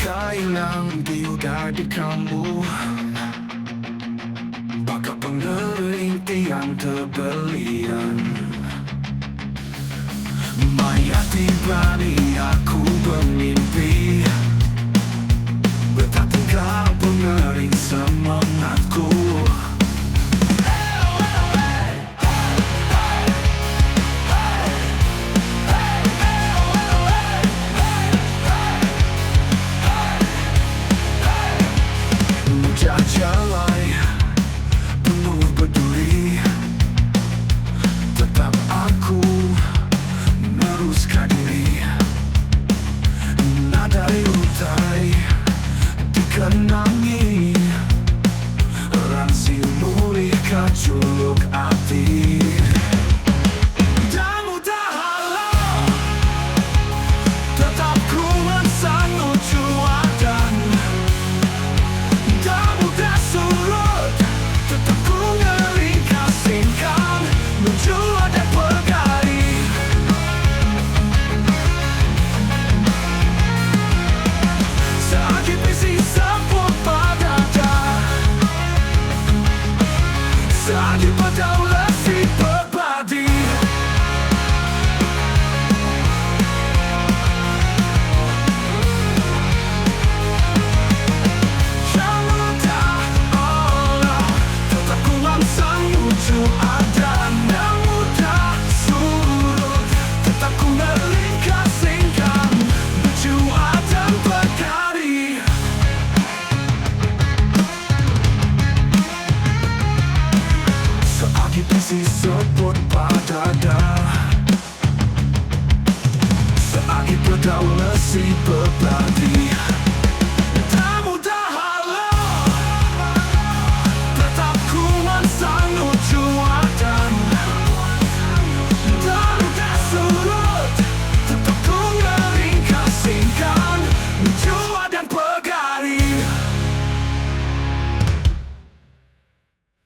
hilang di udara di kamu. Bakal pengering tiang terbelian. Mayati berani aku bermimpi, betapa kau pengering semangatku. Jalan penuh peduli, tetap aku meneruskan diri. Nadai utai dikenangi, ransi mulih kaculuk hati. Dan mudah halau, tetap ku mensanut juadan. Dan mudah surut, tetap ku ngeringkasingkan menuju ada pergari. Sakit bisi sempur pada dada, sakit pada lesi berbadi. Bisi sebut pada dada, sakit berdaulat si beban.